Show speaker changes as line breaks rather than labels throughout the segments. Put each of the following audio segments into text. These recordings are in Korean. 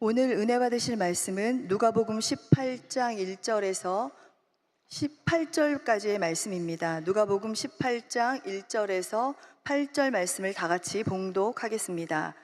오늘 은혜 받으실 말씀은 누가복음 18장 1절에서 18절까지의 말씀입니다. 누가복음 18장 1절에서 8절 말씀을 다 같이 봉독하겠습니다.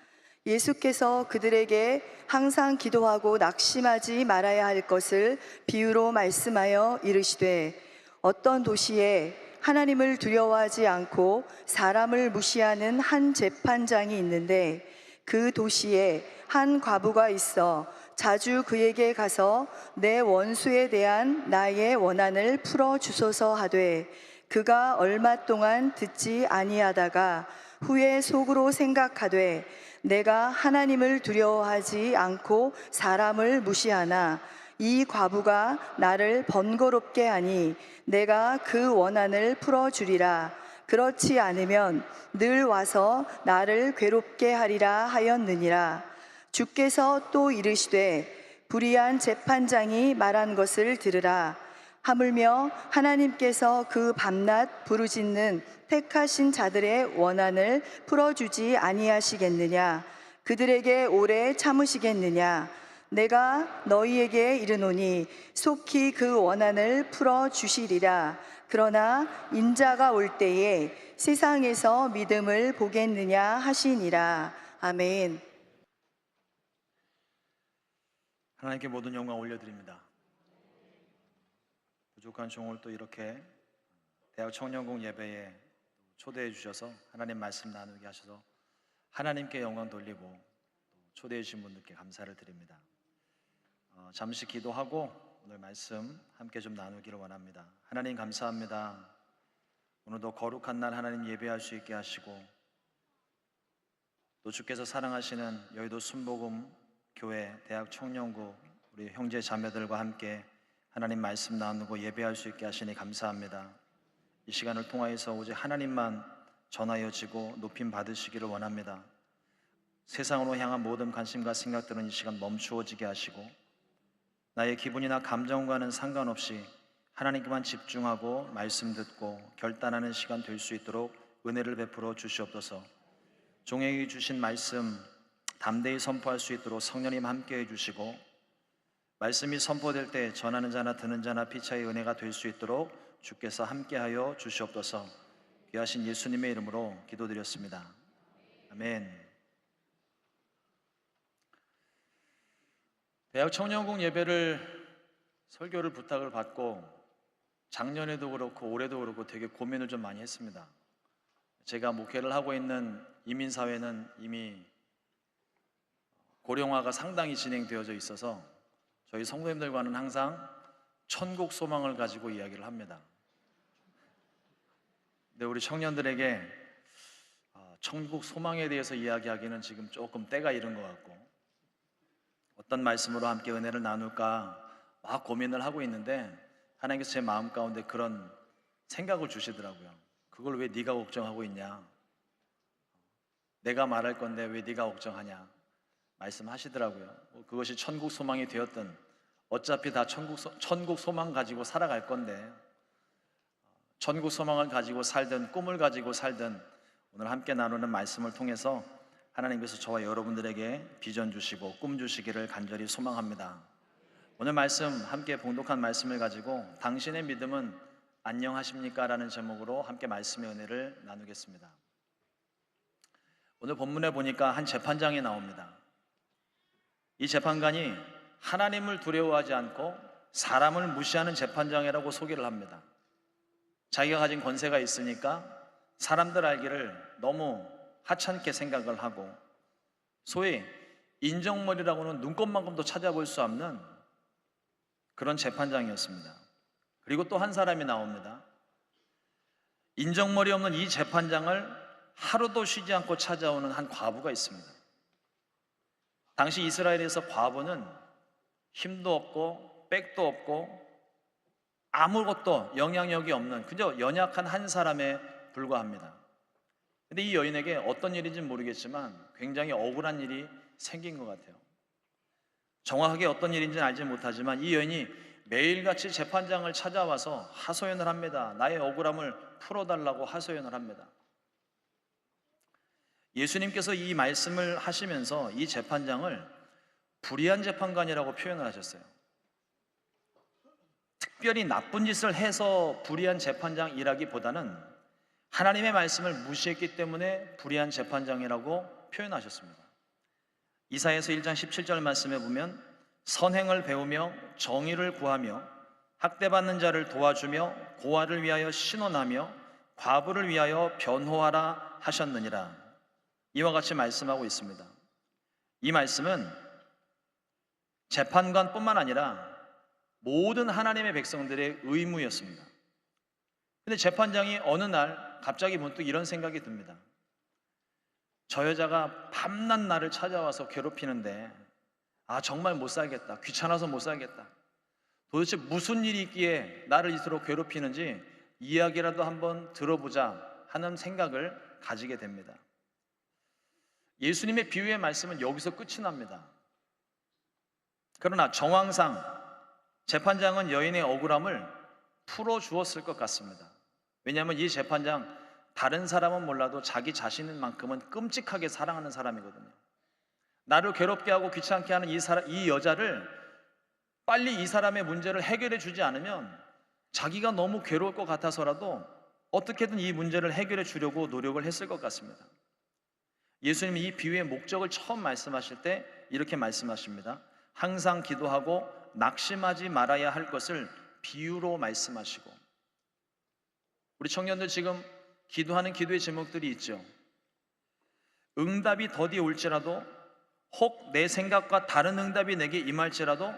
예수께서 그들에게 항상 기도하고 낙심하지 말아야 할 것을 비유로 말씀하여 이르시되, 어떤 도시에 하나님을 두려워하지 않고 사람을 무시하는 한 재판장이 있는데, 그 도시에 한 과부가 있어 자주 그에게 가서 내 원수에 대한 나의 원한을 풀어 주소서 하되, 그가 얼마 동안 듣지 아니하다가 후에 속으로 생각하되, 내가 하나님을 두려워하지 않고 사람을 무시하나 이 과부가 나를 번거롭게 하니 내가 그 원한을 풀어 주리라. 그렇지 않으면 늘 와서 나를 괴롭게 하리라 하였느니라. 주께서 또 이르시되, 불의한 재판장이 말한 것을 들으라. 하물며 하나님께서 그 밤낮 부르짖는 택하신 자들의 원한을 풀어주지 아니하시겠느냐? 그들에게 오래 참으시겠느냐? 내가 너희에게 이르노니 속히 그 원한을 풀어주시리라. 그러나 인자가 올 때에 세상에서 믿음을 보겠느냐 하시니라. 아멘.
하나님께 모든 영광 올려드립니다. 부족한 종을 또 이렇게 대학 청년공 예배에 초대해 주셔서 하나님 말씀 나누게 하셔서 하나님께 영광 돌리고 또 초대해 주신 분들께 감사를 드립니다. 잠시 기도하고 오늘 말씀 함께 좀 나누기를 원합니다. 하나님 감사합니다. 오늘도 거룩한 날 하나님 예배할 수 있게 하시고, 또 주께서 사랑하시는 여의도 순복음 교회 대학 청년부 우리 형제 자매들과 함께 하나님 말씀 나누고 예배할 수 있게 하시니 감사합니다. 이 시간을 통하여서 오직 하나님만 전하여지고 높임 받으시기를 원합니다. 세상으로 향한 모든 관심과 생각들은 이 시간 멈추어지게 하시고, 나의 기분이나 감정과는 상관없이 하나님께만 집중하고 말씀 듣고 결단하는 시간 될 수 있도록 은혜를 베풀어 주시옵소서. 종에게 주신 말씀 담대히 선포할 수 있도록 성령님 함께해 주시고, 말씀이 선포될 때 전하는 자나 듣는 자나 피차의 은혜가 될 수 있도록 주께서 함께하여 주시옵소서. 귀하신 예수님의 이름으로 기도드렸습니다. 아멘. 대학 청년국 예배를 설교를 부탁을 받고 작년에도 그렇고 올해도 그렇고 되게 고민을 좀 많이 했습니다. 제가 목회를 하고 있는 이민사회는 이미 고령화가 상당히 진행되어져 있어서 저희 성도님들과는 항상 천국 소망을 가지고 이야기를 합니다. 근데 우리 청년들에게 천국 소망에 대해서 이야기하기는 지금 조금 때가 이른 것 같고, 어떤 말씀으로 함께 은혜를 나눌까 막 고민을 하고 있는데 하나님께서 제 마음 가운데 그런 생각을 주시더라고요. 그걸 왜 네가 걱정하고 있냐? 내가 말할 건데 왜 네가 걱정하냐? 말씀하시더라고요. 그것이 천국 소망이 되었든 어차피 다 천국 소망 가지고 살아갈 건데, 천국 소망을 가지고 살든 꿈을 가지고 살든 오늘 함께 나누는 말씀을 통해서 하나님께서 저와 여러분들에게 비전 주시고 꿈 주시기를 간절히 소망합니다. 오늘 말씀 함께 봉독한 말씀을 가지고 당신의 믿음은 안녕하십니까? 라는 제목으로 함께 말씀의 은혜를 나누겠습니다. 오늘 본문에 보니까 한 재판장이 나옵니다. 이 재판관이 하나님을 두려워하지 않고 사람을 무시하는 재판장이라고 소개를 합니다. 자기가 가진 권세가 있으니까 사람들 알기를 너무 하찮게 생각을 하고, 소위 인정머리라고는 눈꼽만큼도 찾아볼 수 없는 그런 재판장이었습니다. 그리고 또 한 사람이 나옵니다. 인정머리 없는 이 재판장을 하루도 쉬지 않고 찾아오는 한 과부가 있습니다. 당시 이스라엘에서 과부는 힘도 없고 백도 없고 아무것도 영향력이 없는 그저 연약한 한 사람에 불과합니다. 근데 이 여인에게 어떤 일인지는 모르겠지만 굉장히 억울한 일이 생긴 것 같아요. 정확하게 어떤 일인지는 알지 못하지만 이 여인이 매일같이 재판장을 찾아와서 하소연을 합니다. 나의 억울함을 풀어달라고 하소연을 합니다. 예수님께서 이 말씀을 하시면서 이 재판장을 불의한 재판관이라고 표현을 하셨어요. 특별히 나쁜 짓을 해서 불의한 재판장이라기보다는 하나님의 말씀을 무시했기 때문에 불의한 재판장이라고 표현하셨습니다. 이사야서 1장 17절 말씀에 보면 선행을 배우며 정의를 구하며 학대받는 자를 도와주며 고아를 위하여 신원하며 과부를 위하여 변호하라 하셨느니라. 이와 같이 말씀하고 있습니다. 이 말씀은 재판관뿐만 아니라 모든 하나님의 백성들의 의무였습니다. 근데 재판장이 어느 날 갑자기 문득 이런 생각이 듭니다. 저 여자가 밤낮 나를 찾아와서 괴롭히는데 정말 못 살겠다. 귀찮아서 못 살겠다. 도대체 무슨 일이 있기에 나를 이토록 괴롭히는지 이야기라도 한번 들어보자 하는 생각을 가지게 됩니다. 예수님의 비유의 말씀은 여기서 끝이 납니다. 그러나 정황상 재판장은 여인의 억울함을 풀어주었을 것 같습니다. 왜냐하면 이 재판장 다른 사람은 몰라도 자기 자신만큼은 끔찍하게 사랑하는 사람이거든요. 나를 괴롭게 하고 귀찮게 하는 이 여자를 빨리 이 사람의 문제를 해결해 주지 않으면 자기가 너무 괴로울 것 같아서라도 어떻게든 이 문제를 해결해 주려고 노력을 했을 것 같습니다. 예수님이 이 비유의 목적을 처음 말씀하실 때 이렇게 말씀하십니다. 항상 기도하고 낙심하지 말아야 할 것을 비유로 말씀하시고. 우리 청년들 지금 기도하는 기도의 제목들이 있죠. 응답이 더디 올지라도 혹 내 생각과 다른 응답이 내게 임할지라도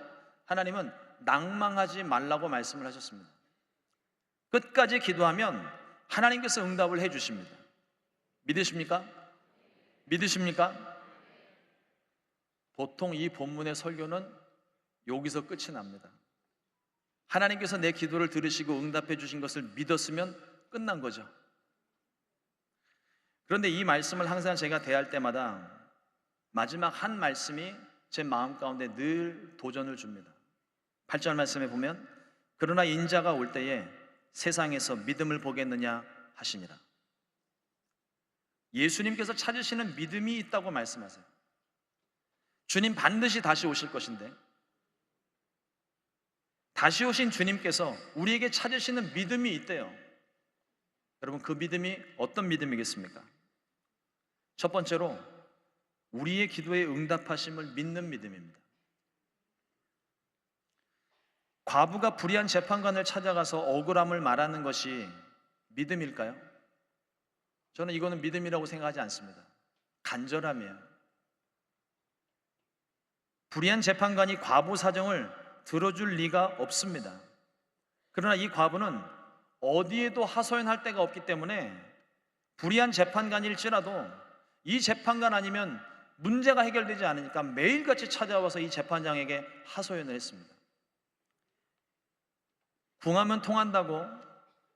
하나님은 낭망하지 말라고 말씀을 하셨습니다. 끝까지 기도하면 하나님께서 응답을 해 주십니다. 믿으십니까? 믿으십니까? 보통 이 본문의 설교는 여기서 끝이 납니다. 하나님께서 내 기도를 들으시고 응답해 주신 것을 믿었으면 끝난 거죠. 그런데 이 말씀을 항상 제가 대할 때마다 마지막 한 말씀이 제 마음 가운데 늘 도전을 줍니다. 8절 말씀에 보면 그러나 인자가 올 때에 세상에서 믿음을 보겠느냐 하시니라. 예수님께서 찾으시는 믿음이 있다고 말씀하세요. 주님 반드시 다시 오실 것인데 다시 오신 주님께서 우리에게 찾으시는 믿음이 있대요. 여러분, 그 믿음이 어떤 믿음이겠습니까? 첫 번째로 우리의 기도에 응답하심을 믿는 믿음입니다. 과부가 불의한 재판관을 찾아가서 억울함을 말하는 것이 믿음일까요? 저는 이거는 믿음이라고 생각하지 않습니다. 간절함이에요. 불의한 재판관이 과부 사정을 들어줄 리가 없습니다. 그러나 이 과부는 어디에도 하소연할 데가 없기 때문에 불의한 재판관일지라도 이 재판관 아니면 문제가 해결되지 않으니까 매일같이 찾아와서 이 재판장에게 하소연을 했습니다. 궁하면 통한다고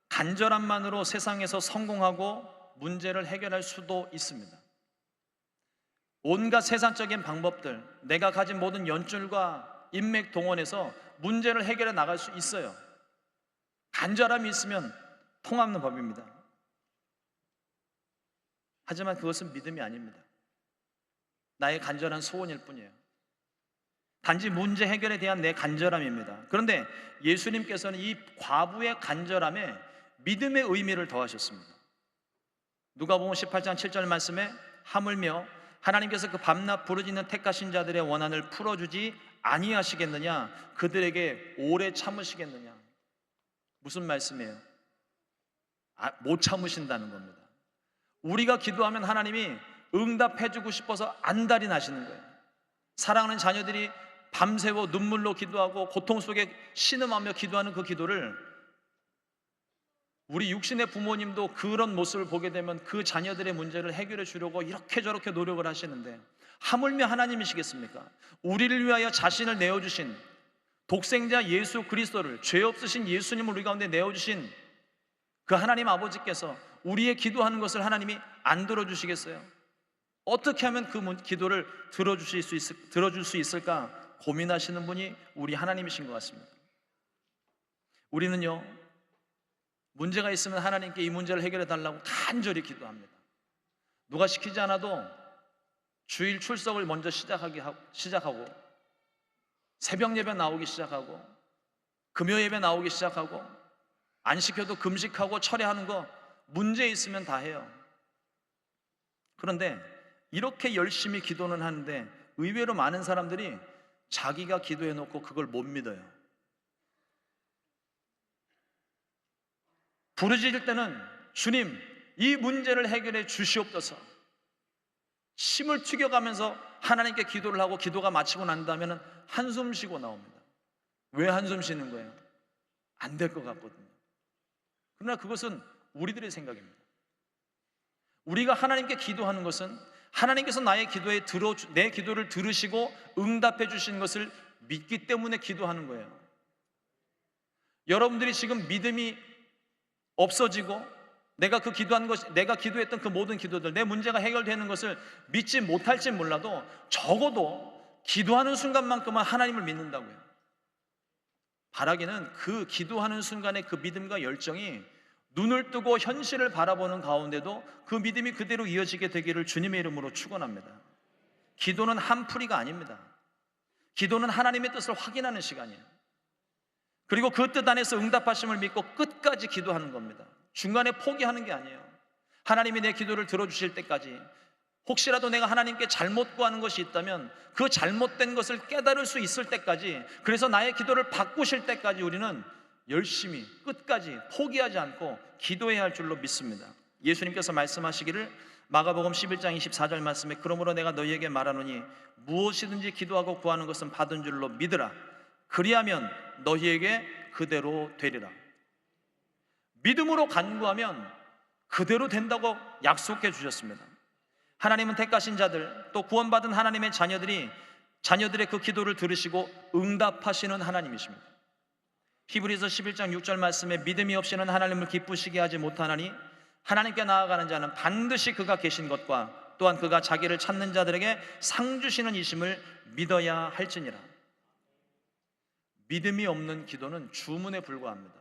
간절함만으로 세상에서 성공하고 문제를 해결할 수도 있습니다. 온갖 세상적인 방법들, 내가 가진 모든 연줄과 인맥 동원해서 문제를 해결해 나갈 수 있어요. 간절함이 있으면 통하는 법입니다. 하지만 그것은 믿음이 아닙니다. 나의 간절한 소원일 뿐이에요. 단지 문제 해결에 대한 내 간절함입니다. 그런데 예수님께서는 이 과부의 간절함에 믿음의 의미를 더하셨습니다. 누가복음 18장 7절 말씀에 하물며 하나님께서 그 밤낮 부르짖는 택하신 자들의 원한을 풀어주지 아니하시겠느냐, 그들에게 오래 참으시겠느냐. 무슨 말씀이에요? 못 참으신다는 겁니다. 우리가 기도하면 하나님이 응답해주고 싶어서 안달이 나시는 거예요. 사랑하는 자녀들이 밤새워 눈물로 기도하고 고통 속에 신음하며 기도하는 그 기도를 우리 육신의 부모님도 그런 모습을 보게 되면 그 자녀들의 문제를 해결해 주려고 이렇게 저렇게 노력을 하시는데 하물며 하나님이시겠습니까? 우리를 위하여 자신을 내어주신 독생자 예수 그리스도를, 죄 없으신 예수님을 우리 가운데 내어주신 그 하나님 아버지께서 우리의 기도하는 것을 하나님이 안 들어주시겠어요? 어떻게 하면 그 기도를 들어줄 수 있을까 고민하시는 분이 우리 하나님이신 것 같습니다. 우리는요, 문제가 있으면 하나님께 이 문제를 해결해 달라고 간절히 기도합니다. 누가 시키지 않아도 주일 출석을 먼저 시작하고 새벽 예배 나오기 시작하고 금요 예배 나오기 시작하고 안 시켜도 금식하고 철회하는 거 문제 있으면 다 해요. 그런데 이렇게 열심히 기도는 하는데 의외로 많은 사람들이 자기가 기도해놓고 그걸 못 믿어요. 부르짖을 때는 주님, 이 문제를 해결해 주시옵소서. 침을 튀겨가면서 하나님께 기도를 하고 기도가 마치고 난 다음에는 한숨 쉬고 나옵니다. 왜 한숨 쉬는 거예요? 안 될 것 같거든요. 그러나 그것은 우리들의 생각입니다. 우리가 하나님께 기도하는 것은 하나님께서 내 기도를 들으시고 응답해 주신 것을 믿기 때문에 기도하는 거예요. 여러분들이 지금 믿음이 없어지고 내가 기도했던 그 모든 기도들, 내 문제가 해결되는 것을 믿지 못할지 몰라도 적어도 기도하는 순간만큼은 하나님을 믿는다고요. 바라기는 그 기도하는 순간의 그 믿음과 열정이 눈을 뜨고 현실을 바라보는 가운데도 그 믿음이 그대로 이어지게 되기를 주님의 이름으로 축원합니다. 기도는 한풀이가 아닙니다. 기도는 하나님의 뜻을 확인하는 시간이에요. 그리고 그 뜻 안에서 응답하심을 믿고 끝까지 기도하는 겁니다. 중간에 포기하는 게 아니에요. 하나님이 내 기도를 들어주실 때까지, 혹시라도 내가 하나님께 잘못 구하는 것이 있다면 그 잘못된 것을 깨달을 수 있을 때까지, 그래서 나의 기도를 바꾸실 때까지 우리는 열심히 끝까지 포기하지 않고 기도해야 할 줄로 믿습니다. 예수님께서 말씀하시기를 마가복음 11장 24절 말씀에 그러므로 내가 너희에게 말하노니 무엇이든지 기도하고 구하는 것은 받은 줄로 믿으라. 그리하면 너희에게 그대로 되리라. 믿음으로 간구하면 그대로 된다고 약속해 주셨습니다. 하나님은 택하신 자들, 또 구원받은 하나님의 자녀들의 그 기도를 들으시고 응답하시는 하나님이십니다. 히브리서 11장 6절 말씀에 믿음이 없이는 하나님을 기쁘시게 하지 못하나니 하나님께 나아가는 자는 반드시 그가 계신 것과 또한 그가 자기를 찾는 자들에게 상 주시는 이심을 믿어야 할지니라. 믿음이 없는 기도는 주문에 불과합니다.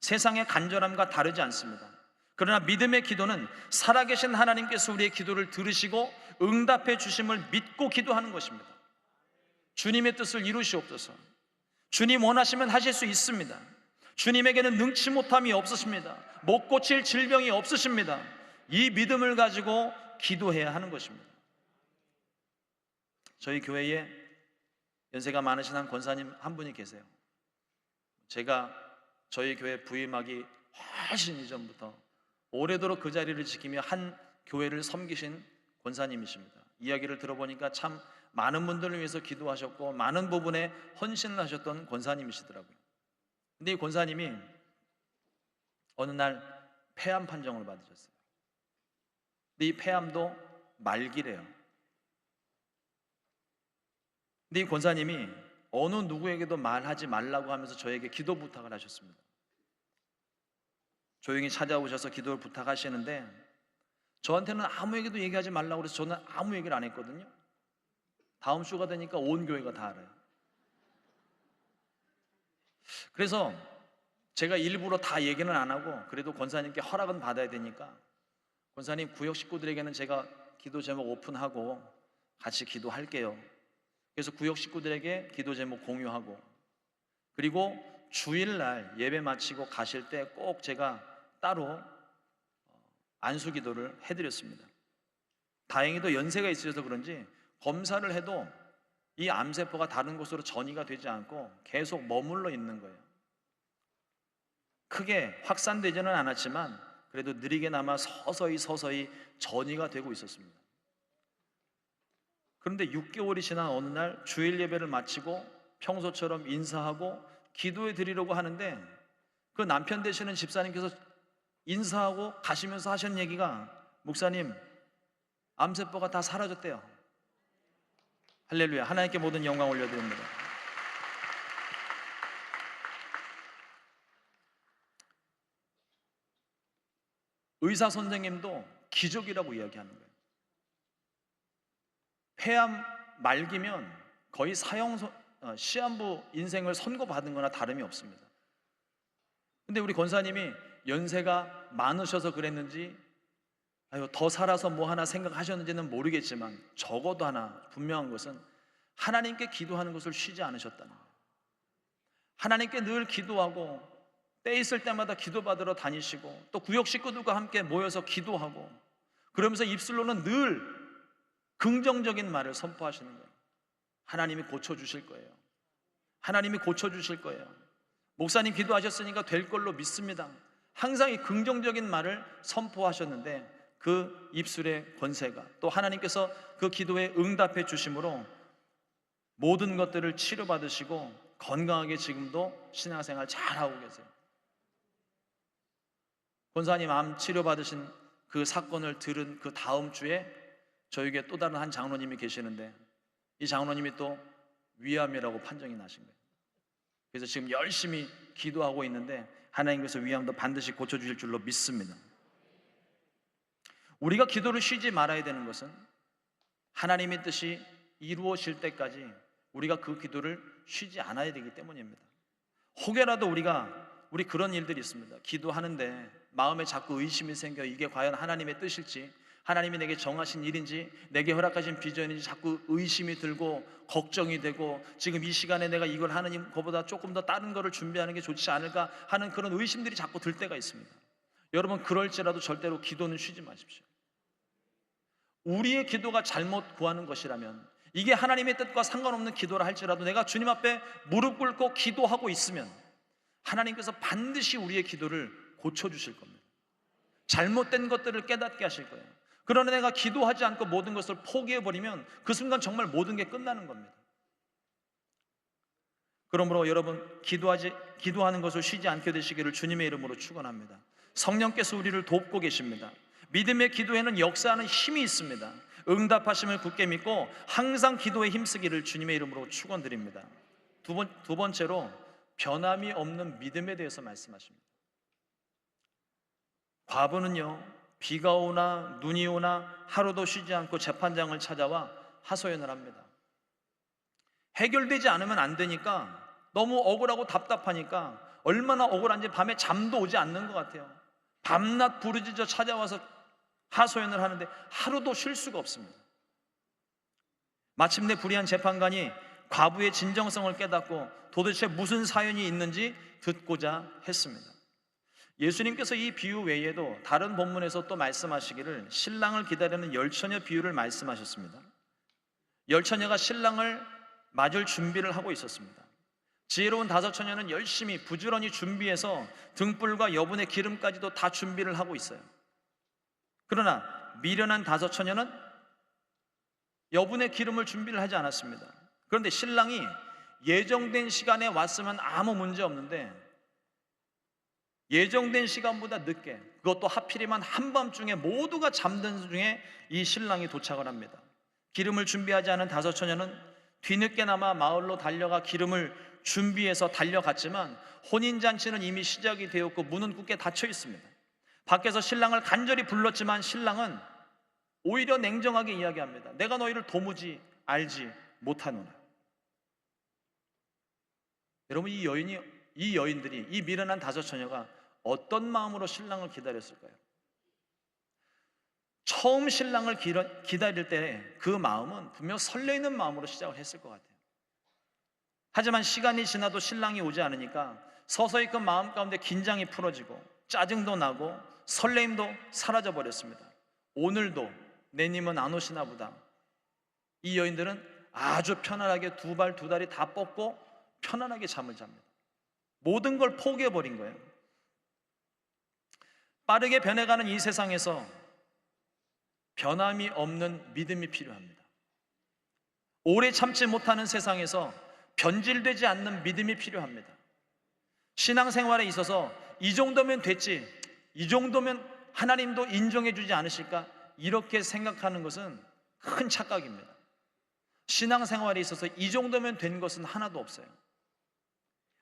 세상의 간절함과 다르지 않습니다. 그러나 믿음의 기도는 살아계신 하나님께서 우리의 기도를 들으시고 응답해 주심을 믿고 기도하는 것입니다. 주님의 뜻을 이루시옵소서. 주님 원하시면 하실 수 있습니다. 주님에게는 능치 못함이 없으십니다. 못 고칠 질병이 없으십니다. 이 믿음을 가지고 기도해야 하는 것입니다. 저희 교회에 연세가 많으신 한 권사님 한 분이 계세요. 제가 저희 교회 부임하기 훨씬 이전부터 오래도록 그 자리를 지키며 한 교회를 섬기신 권사님이십니다. 이야기를 들어보니까 참 많은 분들을 위해서 기도하셨고 많은 부분에 헌신을 하셨던 권사님이시더라고요. 근데 이 권사님이 어느 날 폐암 판정을 받으셨어요. 근데 이 폐암도 말기래요. 근데 이 권사님이 어느 누구에게도 말하지 말라고 하면서 저에게 기도 부탁을 하셨습니다. 조용히 찾아오셔서 기도를 부탁하시는데 저한테는 아무에게도 얘기하지 말라고 그래서 저는 아무 얘기를 안 했거든요. 다음 주가 되니까 온 교회가 다 알아요. 그래서 제가 일부러 다 얘기는 안 하고 그래도 권사님께 허락은 받아야 되니까 권사님 구역 식구들에게는 제가 기도 제목 오픈하고 같이 기도할게요. 그래서 구역 식구들에게 기도 제목 공유하고, 그리고 주일날 예배 마치고 가실 때 꼭 제가 따로 안수 기도를 해드렸습니다. 다행히도 연세가 있으셔서 그런지 검사를 해도 이 암세포가 다른 곳으로 전이가 되지 않고 계속 머물러 있는 거예요. 크게 확산되지는 않았지만 그래도 느리게나마 서서히 전이가 되고 있었습니다. 그런데 6개월이 지난 어느 날 주일 예배를 마치고 평소처럼 인사하고 기도해 드리려고 하는데 그 남편 되시는 집사님께서 인사하고 가시면서 하시는 얘기가 목사님, 암세포가 다 사라졌대요. 할렐루야. 하나님께 모든 영광 올려드립니다. 의사 선생님도 기적이라고 이야기하는 거예요. 폐암 말기면 거의 시한부 인생을 선고받은 거나 다름이 없습니다. 근데 우리 권사님이 연세가 많으셔서 그랬는지 더 살아서 뭐 하나 생각하셨는지는 모르겠지만 적어도 하나 분명한 것은 하나님께 기도하는 것을 쉬지 않으셨다는 거예요. 하나님께 늘 기도하고 때 있을 때마다 기도받으러 다니시고 또 구역 식구들과 함께 모여서 기도하고 그러면서 입술로는 늘 긍정적인 말을 선포하시는 거예요. 하나님이 고쳐주실 거예요. 하나님이 고쳐주실 거예요. 목사님 기도하셨으니까 될 걸로 믿습니다. 항상 이 긍정적인 말을 선포하셨는데 그 입술의 권세가 또 하나님께서 그 기도에 응답해 주심으로 모든 것들을 치료받으시고 건강하게 지금도 신앙생활 잘하고 계세요. 권사님 암 치료받으신 그 사건을 들은 그 다음 주에 저에게 또 다른 한 장로님이 계시는데 이 장로님이 또 위암이라고 판정이 나신 거예요. 그래서 지금 열심히 기도하고 있는데 하나님께서 위암도 반드시 고쳐주실 줄로 믿습니다. 우리가 기도를 쉬지 말아야 되는 것은 하나님의 뜻이 이루어질 때까지 우리가 그 기도를 쉬지 않아야 되기 때문입니다. 혹여라도 우리 그런 일들이 있습니다. 기도하는데 마음에 자꾸 의심이 생겨 이게 과연 하나님의 뜻일지 하나님이 내게 정하신 일인지 내게 허락하신 비전인지 자꾸 의심이 들고 걱정이 되고 지금 이 시간에 내가 이걸 하나님 거보다 조금 더 다른 거를 준비하는 게 좋지 않을까 하는 그런 의심들이 자꾸 들 때가 있습니다. 여러분 그럴지라도 절대로 기도는 쉬지 마십시오. 우리의 기도가 잘못 구하는 것이라면 이게 하나님의 뜻과 상관없는 기도를 할지라도 내가 주님 앞에 무릎 꿇고 기도하고 있으면 하나님께서 반드시 우리의 기도를 고쳐주실 겁니다. 잘못된 것들을 깨닫게 하실 거예요. 그러나 내가 기도하지 않고 모든 것을 포기해버리면 그 순간 정말 모든 게 끝나는 겁니다. 그러므로 여러분 기도하는 것을 쉬지 않게 되시기를 주님의 이름으로 축원합니다. 성령께서 우리를 돕고 계십니다. 믿음의 기도에는 역사하는 힘이 있습니다. 응답하심을 굳게 믿고 항상 기도에 힘쓰기를 주님의 이름으로 축원드립니다. 두 번째로 변함이 없는 믿음에 대해서 말씀하십니다. 과부는요 비가 오나 눈이 오나 하루도 쉬지 않고 재판장을 찾아와 하소연을 합니다. 해결되지 않으면 안 되니까 너무 억울하고 답답하니까 얼마나 억울한지 밤에 잠도 오지 않는 것 같아요. 밤낮 부르짖어 찾아와서 하소연을 하는데 하루도 쉴 수가 없습니다. 마침내 불의한 재판관이 과부의 진정성을 깨닫고 도대체 무슨 사연이 있는지 듣고자 했습니다. 예수님께서 이 비유 외에도 다른 본문에서 또 말씀하시기를 신랑을 기다리는 열처녀 비유를 말씀하셨습니다. 열처녀가 신랑을 맞을 준비를 하고 있었습니다. 지혜로운 다섯 처녀는 열심히 부지런히 준비해서 등불과 여분의 기름까지도 다 준비를 하고 있어요. 그러나 미련한 다섯 처녀는 여분의 기름을 준비를 하지 않았습니다. 그런데 신랑이 예정된 시간에 왔으면 아무 문제 없는데 예정된 시간보다 늦게 그것도 하필이면 한밤중에 모두가 잠든 중에 이 신랑이 도착을 합니다. 기름을 준비하지 않은 다섯 처녀는 뒤늦게나마 마을로 달려가 기름을 준비해서 달려갔지만 혼인잔치는 이미 시작이 되었고 문은 굳게 닫혀 있습니다. 밖에서 신랑을 간절히 불렀지만 신랑은 오히려 냉정하게 이야기합니다. 내가 너희를 도무지 알지 못하노라. 여러분 이 여인들이 이 미련한 다섯 처녀가 어떤 마음으로 신랑을 기다렸을까요? 처음 신랑을 기다릴 때 그 마음은 분명 설레이는 마음으로 시작을 했을 것 같아요. 하지만 시간이 지나도 신랑이 오지 않으니까 서서히 그 마음 가운데 긴장이 풀어지고 짜증도 나고 설레임도 사라져 버렸습니다. 오늘도 내님은 안 오시나 보다. 이 여인들은 아주 편안하게 두 발 두 다리 다 뻗고 편안하게 잠을 잡니다. 모든 걸 포기해 버린 거예요. 빠르게 변해가는 이 세상에서 변함이 없는 믿음이 필요합니다. 오래 참지 못하는 세상에서 변질되지 않는 믿음이 필요합니다. 신앙생활에 있어서 이 정도면 됐지, 이 정도면 하나님도 인정해 주지 않으실까, 이렇게 생각하는 것은 큰 착각입니다. 신앙생활에 있어서 이 정도면 된 것은 하나도 없어요.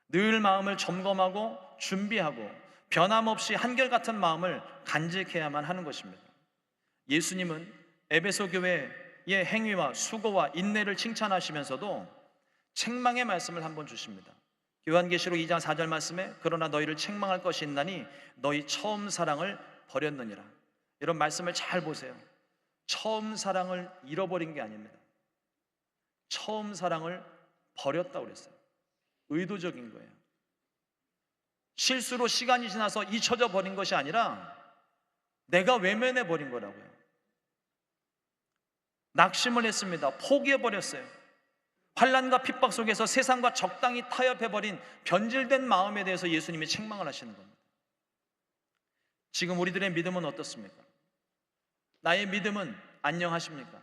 늘 마음을 점검하고 준비하고 변함없이 한결같은 마음을 간직해야만 하는 것입니다. 예수님은 에베소 교회의 행위와 수고와 인내를 칭찬하시면서도 책망의 말씀을 한번 주십니다. 요한계시록 2장 4절 말씀에 그러나 너희를 책망할 것이 있나니 너희 처음 사랑을 버렸느니라. 이런 말씀을 잘 보세요. 처음 사랑을 잃어버린 게 아닙니다. 처음 사랑을 버렸다고 그랬어요. 의도적인 거예요. 실수로 시간이 지나서 잊혀져 버린 것이 아니라 내가 외면해 버린 거라고요. 낙심을 했습니다. 포기해 버렸어요. 환난과 핍박 속에서 세상과 적당히 타협해 버린 변질된 마음에 대해서 예수님이 책망을 하시는 겁니다. 지금 우리들의 믿음은 어떻습니까? 나의 믿음은 안녕하십니까?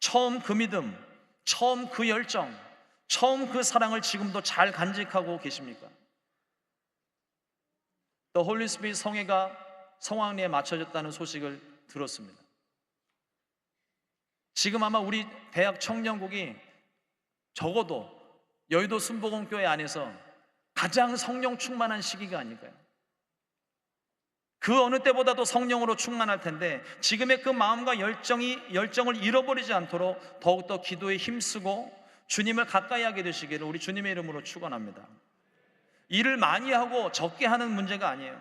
처음 그 믿음, 처음 그 열정, 처음 그 사랑을 지금도 잘 간직하고 계십니까? The Holy Spirit 성회가 성황리에 맞춰졌다는 소식을 들었습니다. 지금 아마 우리 대학 청년국이 적어도 여의도 순복음교회 안에서 가장 성령 충만한 시기가 아닐까요? 그 어느 때보다도 성령으로 충만할 텐데 지금의 그 마음과 열정을 잃어버리지 않도록 더욱더 기도에 힘쓰고 주님을 가까이 하게 되시기를 우리 주님의 이름으로 축원합니다. 일을 많이 하고 적게 하는 문제가 아니에요.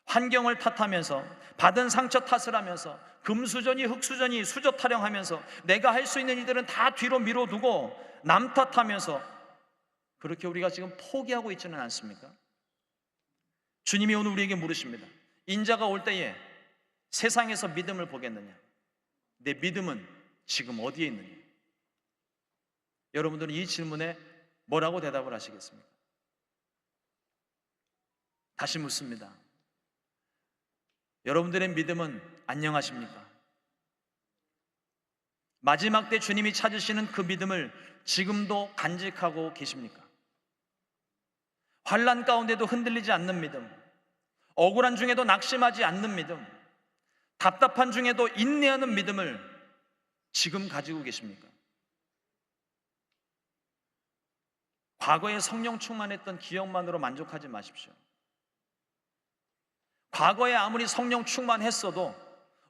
환경을 탓하면서 받은 상처 탓을 하면서 금수저니 흙수저니 수저 타령하면서 내가 할 수 있는 일들은 다 뒤로 미뤄두고 남 탓하면서 그렇게 우리가 지금 포기하고 있지는 않습니까? 주님이 오늘 우리에게 물으십니다. 인자가 올 때에 세상에서 믿음을 보겠느냐? 내 믿음은 지금 어디에 있느냐? 여러분들은 이 질문에 뭐라고 대답을 하시겠습니까? 다시 묻습니다. 여러분들의 믿음은 안녕하십니까? 마지막 때 주님이 찾으시는 그 믿음을 지금도 간직하고 계십니까? 환난 가운데도 흔들리지 않는 믿음, 억울한 중에도 낙심하지 않는 믿음, 답답한 중에도 인내하는 믿음을 지금 가지고 계십니까? 과거에 성령 충만했던 기억만으로 만족하지 마십시오. 과거에 아무리 성령 충만했어도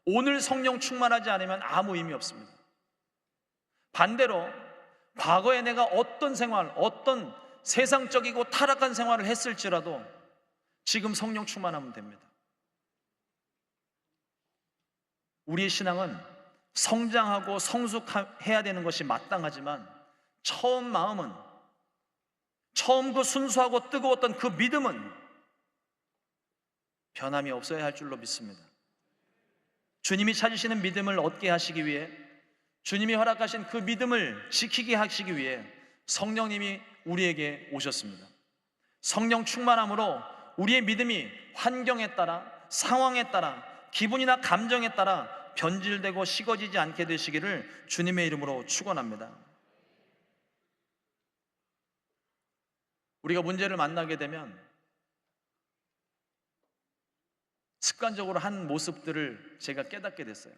오늘 성령 충만하지 않으면 아무 의미 없습니다. 반대로 과거에 내가 어떤 생활, 어떤 세상적이고 타락한 생활을 했을지라도 지금 성령 충만하면 됩니다. 우리의 신앙은 성장하고 성숙해야 되는 것이 마땅하지만 처음 그 순수하고 뜨거웠던 그 믿음은 변함이 없어야 할 줄로 믿습니다. 주님이 찾으시는 믿음을 얻게 하시기 위해, 주님이 허락하신 그 믿음을 지키게 하시기 위해 성령님이 우리에게 오셨습니다. 성령 충만함으로 우리의 믿음이 환경에 따라, 상황에 따라, 기분이나 감정에 따라 변질되고 식어지지 않게 되시기를 주님의 이름으로 축원합니다. 우리가 문제를 만나게 되면 습관적으로 한 모습들을 제가 깨닫게 됐어요.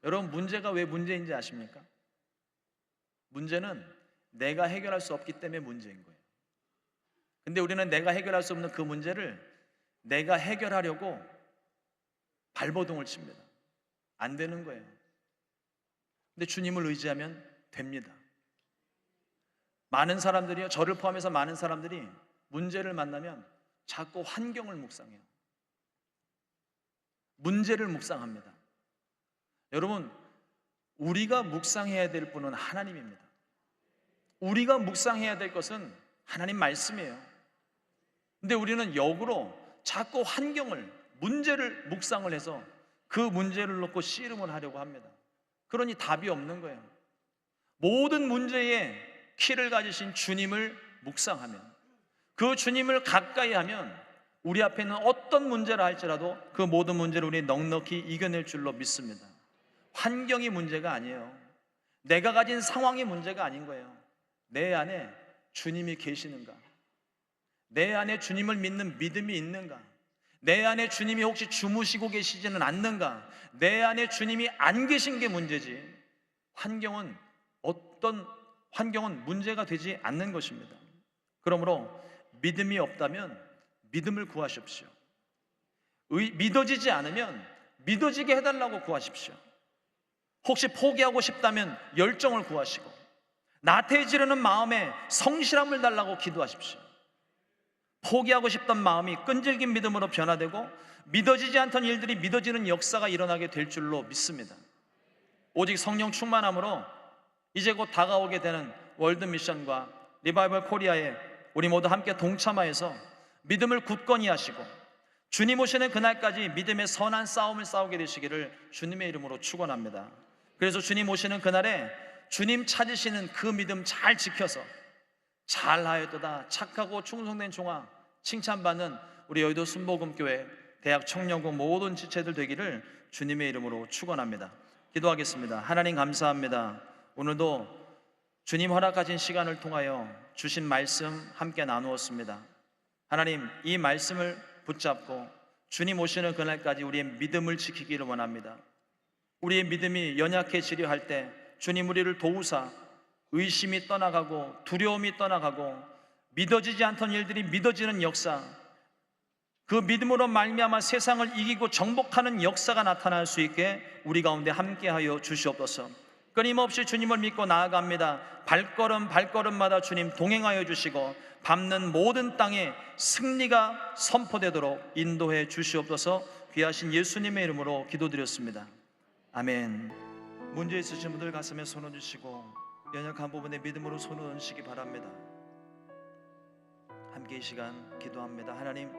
여러분, 문제가 왜 문제인지 아십니까? 문제는 내가 해결할 수 없기 때문에 문제인 거예요. 근데 우리는 내가 해결할 수 없는 그 문제를 내가 해결하려고 발버둥을 칩니다. 안 되는 거예요. 근데 주님을 의지하면 됩니다. 많은 사람들이요, 저를 포함해서 많은 사람들이 문제를 만나면 자꾸 환경을 묵상해요. 문제를 묵상합니다. 여러분, 우리가 묵상해야 될 분은 하나님입니다. 우리가 묵상해야 될 것은 하나님 말씀이에요. 근데 우리는 역으로 자꾸 문제를 묵상을 해서 그 문제를 놓고 씨름을 하려고 합니다. 그러니 답이 없는 거예요. 모든 문제에 키를 가지신 주님을 묵상하면, 그 주님을 가까이 하면 우리 앞에 있는 어떤 문제라 할지라도 그 모든 문제를 우리 넉넉히 이겨낼 줄로 믿습니다. 환경이 문제가 아니에요. 내가 가진 상황이 문제가 아닌 거예요. 내 안에 주님이 계시는가? 내 안에 주님을 믿는 믿음이 있는가? 내 안에 주님이 혹시 주무시고 계시지는 않는가? 내 안에 주님이 안 계신 게 문제지, 환경은 문제가 되지 않는 것입니다. 그러므로 믿음이 없다면 믿음을 구하십시오. 믿어지지 않으면 믿어지게 해달라고 구하십시오. 혹시 포기하고 싶다면 열정을 구하시고, 나태해지려는 마음에 성실함을 달라고 기도하십시오. 포기하고 싶던 마음이 끈질긴 믿음으로 변화되고 믿어지지 않던 일들이 믿어지는 역사가 일어나게 될 줄로 믿습니다. 오직 성령 충만함으로 이제 곧 다가오게 되는 월드미션과 리바이벌 코리아에 우리 모두 함께 동참하여서 믿음을 굳건히 하시고 주님 오시는 그날까지 믿음의 선한 싸움을 싸우게 되시기를 주님의 이름으로 축원합니다. 그래서 주님 오시는 그날에 주님 찾으시는 그 믿음 잘 지켜서 잘하였도다 착하고 충성된 종아 칭찬받는 우리 여의도 순복음교회 대학 청년국 모든 지체들 되기를 주님의 이름으로 축원합니다. 기도하겠습니다. 하나님 감사합니다. 오늘도 주님 허락하신 시간을 통하여 주신 말씀 함께 나누었습니다. 하나님, 이 말씀을 붙잡고 주님 오시는 그날까지 우리의 믿음을 지키기를 원합니다. 우리의 믿음이 연약해지려 할 때 주님 우리를 도우사 의심이 떠나가고 두려움이 떠나가고 믿어지지 않던 일들이 믿어지는 역사, 그 믿음으로 말미암아 세상을 이기고 정복하는 역사가 나타날 수 있게 우리 가운데 함께하여 주시옵소서. 끊임없이 주님을 믿고 나아갑니다. 발걸음마다 주님 동행하여 주시고 밟는 모든 땅에 승리가 선포되도록 인도해 주시옵소서. 귀하신 예수님의 이름으로 기도드렸습니다. 아멘. 문제 있으신 분들 가슴에 손 얹으시고 연약한 부분에 믿음으로 손을 얹으시기 바랍니다. 함께 이 시간 기도합니다. 하나님,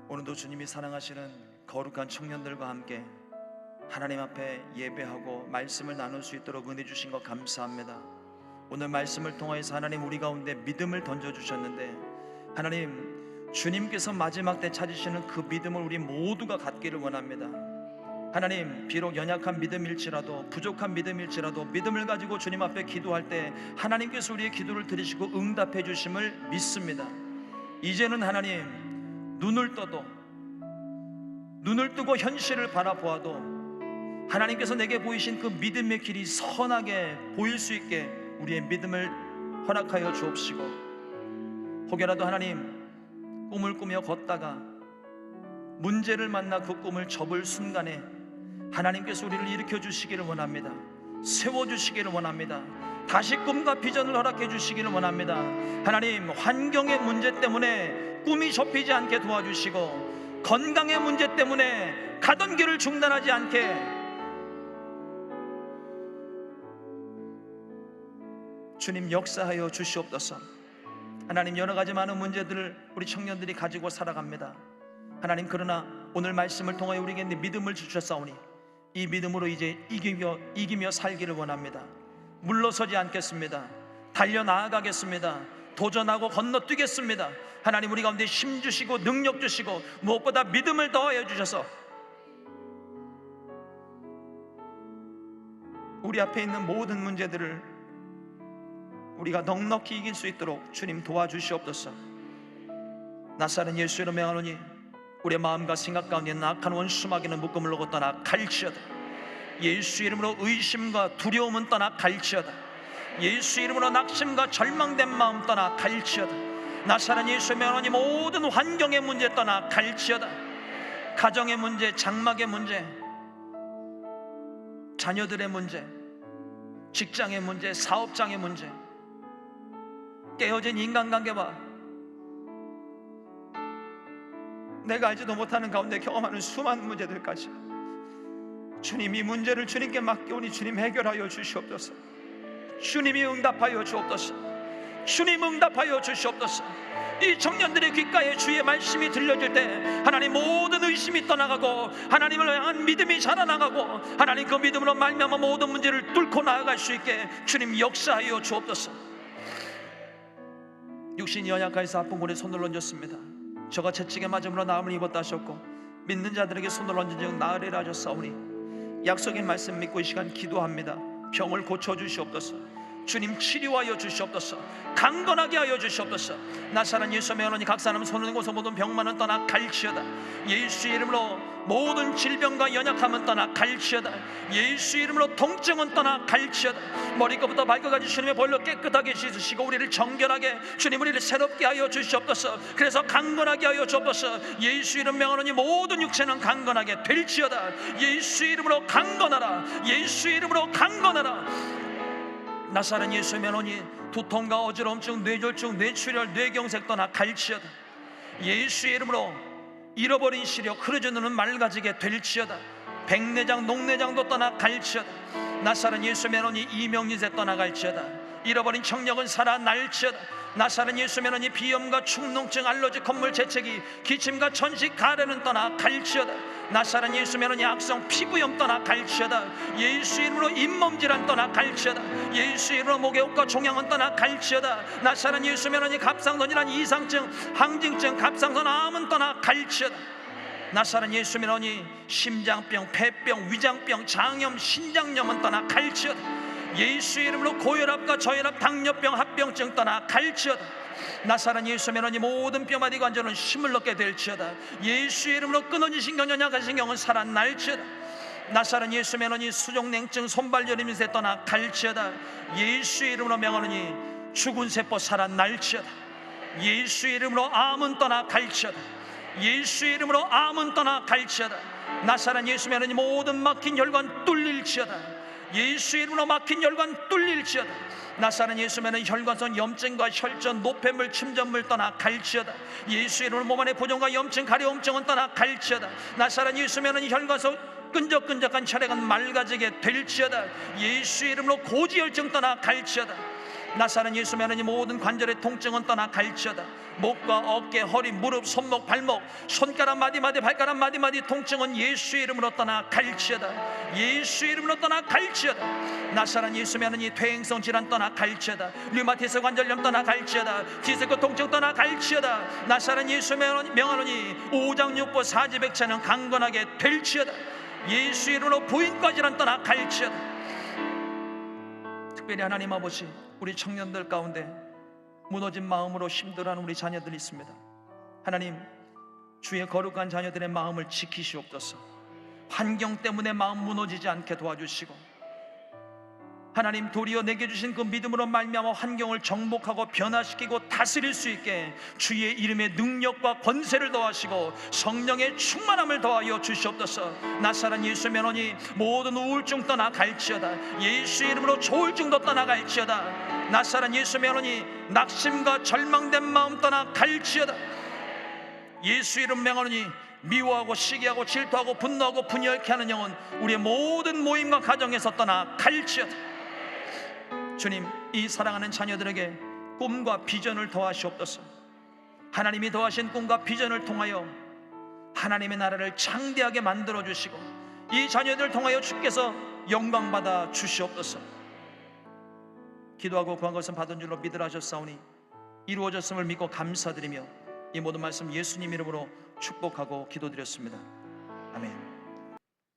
오늘도 주님이 사랑하시는 거룩한 청년들과 함께 하나님 앞에 예배하고 말씀을 나눌 수 있도록 은혜 주신 것 감사합니다. 오늘 말씀을 통하여서 하나님 우리 가운데 믿음을 던져주셨는데 하나님, 주님께서 마지막 때 찾으시는 그 믿음을 우리 모두가 갖기를 원합니다. 하나님, 비록 연약한 믿음일지라도 부족한 믿음일지라도 믿음을 가지고 주님 앞에 기도할 때 하나님께서 우리의 기도를 들으시고 응답해 주심을 믿습니다. 이제는 하나님, 눈을 뜨고 현실을 바라보아도 하나님께서 내게 보이신 그 믿음의 길이 선하게 보일 수 있게 우리의 믿음을 허락하여 주옵시고, 혹여라도 하나님 꿈을 꾸며 걷다가 문제를 만나 그 꿈을 접을 순간에 하나님께서 우리를 일으켜 주시기를 원합니다. 세워주시기를 원합니다. 다시 꿈과 비전을 허락해 주시기를 원합니다. 하나님, 환경의 문제 때문에 꿈이 접히지 않게 도와주시고 건강의 문제 때문에 가던 길을 중단하지 않게 주님 역사하여 주시옵소서. 하나님, 여러 가지 많은 문제들을 우리 청년들이 가지고 살아갑니다. 하나님, 그러나 오늘 말씀을 통하여 우리에게 믿음을 주셨사오니 이 믿음으로 이제 이기며 살기를 원합니다. 물러서지 않겠습니다. 달려나아가겠습니다. 도전하고 건너뛰겠습니다. 하나님, 우리 가운데 힘 주시고 능력 주시고 무엇보다 믿음을 더하여 주셔서 우리 앞에 있는 모든 문제들을 우리가 넉넉히 이길 수 있도록 주님 도와주시옵소서. 나사렛 예수 이름으로 명하노니 우리의 마음과 생각 가운데 있는 악한 원수마귀는 묶음을 떠나 갈지어다. 예수 이름으로 의심과 두려움은 떠나 갈지어다. 예수 이름으로 낙심과 절망된 마음 떠나 갈지어다. 나사렛 예수 명하노니 모든 환경의 문제 떠나 갈지어다. 가정의 문제, 장막의 문제, 자녀들의 문제, 직장의 문제, 사업장의 문제, 깨어진 인간관계와 내가 알지도 못하는 가운데 경험하는 수많은 문제들까지 주님, 이 문제를 주님께 맡겨오니 주님 해결하여 주시옵소서. 주님이 응답하여 주옵소서. 주님 응답하여 주시옵소서. 이 청년들의 귓가에 주의 말씀이 들려질 때 하나님 모든 의심이 떠나가고 하나님을 향한 믿음이 자라나가고 하나님 그 믿음으로 말미암아 모든 문제를 뚫고 나아갈 수 있게 주님 역사하여 주옵소서. 육신이 연약하여서 아픈 곳에 손을 얹었습니다. 저가 채찍에 맞음으로 나음을 입었다 하셨고 믿는 자들에게 손을 얹은 즉 나으리라 하셨사오니 약속의 말씀 믿고 이 시간 기도합니다. 병을 고쳐주시옵소서. 주님 치료하여 주시옵소서. 강건하게 하여 주시옵소서. 나사렛 예수 명하노니 각 사람 손을 들고서 모든 병만은 떠나 갈지어다. 예수 이름으로 모든 질병과 연약함은 떠나 갈지어다. 예수 이름으로 통증은 떠나 갈지어다. 머리끝부터 발끝까지 주님의 볼로 깨끗하게 씻으시고 우리를 정결하게 주님 우리를 새롭게 하여 주시옵소서. 그래서 강건하게 하여 주옵소서. 예수 이름 명하노니 모든 육체는 강건하게 될지어다. 예수 이름으로 강건하라. 예수 이름으로 강건하라. 나사렛 예수 명하노니 두통과 어지러움증, 뇌졸중, 뇌출혈, 뇌경색 떠나 갈지어다. 예수 이름으로 잃어버린 시력, 흐려진 눈은 맑아지게 될지어다. 백내장 녹내장도 떠나갈지어다. 나사렛 예수 메노니 이명리세 떠나갈지어다. 잃어버린 청력은 살아날지어다. 나사렛 예수 메노니 비염과 축농증 알러지 콧물 재채기 기침과 천식 가래는 떠나갈지어다. 나사렛 예수 메노니 악성 피부염 떠나갈지어다. 예수 이름으로 잇몸 질환 떠나갈지어다. 예수 이름으로 목욕과 종양은 떠나갈지어다. 나사렛 예수 메노니 갑상선이란 이상증 항진증 갑상선 암은 떠나갈지어다. 나사렛 예수 메노니 심장병 폐병 위장병 장염 신장염은 떠나갈지어다. 예수 이름으로 고혈압과 저혈압 당뇨병 합병증 떠나갈지어다. 나사렛 예수 메노니 모든 뼈마디 관절은 힘을 얻게 될지어다. 예수 이름으로 끊어진 신경 연약한 신경은 살아날지어다. 나사렛 예수 메노니 수족냉증 손발저림새 떠나갈지어다. 예수 이름으로 명하노니 죽은 세포 살아날지어다. 예수 이름으로 암은 떠나갈지어다. 예수 이름으로 암은 떠나갈지어다. 나사렛 예수 메노니 모든 막힌 혈관 뚫릴지어다. 예수 이름으로 막힌 혈관 뚫릴지어다. 나사렛 예수 메노니 혈관성 염증과 혈전 노폐물 침전물 떠나갈지어다. 예수 이름으로 몸 안에 부종과 염증 가려움증은 떠나갈지어다. 나사렛 예수 메노니 혈관성 끈적끈적한 혈액은 맑아지게 될지어다. 예수 이름으로 고지혈증 떠나갈지어다. 나사렛 예수 메노니 모든 관절의 통증은 떠나갈지어다. 목과 어깨, 허리, 무릎, 손목, 발목, 손가락 마디마디, 발가락 마디마디 통증은 예수 이름으로 떠나갈지어다. 예수 이름으로 떠나갈지어다. 나사렛 예수 메노니 퇴행성 질환 떠나갈지어다. 류마티스 관절염 떠나갈지어다. 디스크 통증 떠나갈지어다. 나사렛 예수 명하노니 오장육부 사지백체는 강건하게 될지어다. 예수 이름으로 부인과 질환 떠나갈지어다. 특별히 하나님 아버지, 우리 청년들 가운데 무너진 마음으로 힘들어하는 우리 자녀들이 있습니다. 하나님, 주의 거룩한 자녀들의 마음을 지키시옵소서. 환경 때문에 마음 무너지지 않게 도와주시고, 하나님 도리어 내게 주신 그 믿음으로 말미암아 환경을 정복하고 변화시키고 다스릴 수 있게 주의 이름의 능력과 권세를 더하시고 성령의 충만함을 더하여 주시옵소서. 나사렛 예수 메노니 모든 우울증 떠나갈지어다. 예수 이름으로 조울증도 떠나갈지어다. 나사렛 예수 메노니 낙심과 절망된 마음 떠나갈지어다. 예수 이름 명하노니 미워하고 시기하고 질투하고 분노하고 분열케 하는 영혼 우리의 모든 모임과 가정에서 떠나갈지어다. 주님, 이 사랑하는 자녀들에게 꿈과 비전을 더하시옵소서. 하나님이 더하신 꿈과 비전을 통하여 하나님의 나라를 창대하게 만들어 주시고 이 자녀들을 통하여 주께서 영광받아 주시옵소서. 기도하고 구한 것은 받은 줄로 믿으라 하셨사오니 이루어졌음을 믿고 감사드리며 이 모든 말씀 예수님 이름으로 축복하고 기도드렸습니다. 아멘.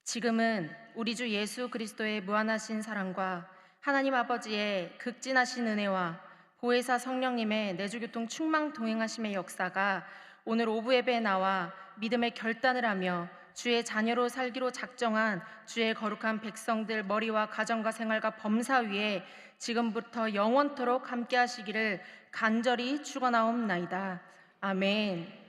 지금은 우리 주 예수 그리스도의 무한하신 사랑과 하나님 아버지의 극진하신 은혜와 보혜사 성령님의 내주교통 충만 동행하심의 역사가 오늘 오부 예배에 나와 믿음의 결단을 하며 주의 자녀로 살기로 작정한 주의 거룩한 백성들 머리와 가정과 생활과 범사 위에 지금부터 영원토록 함께 하시기를 간절히 축원하옵나이다. 아멘.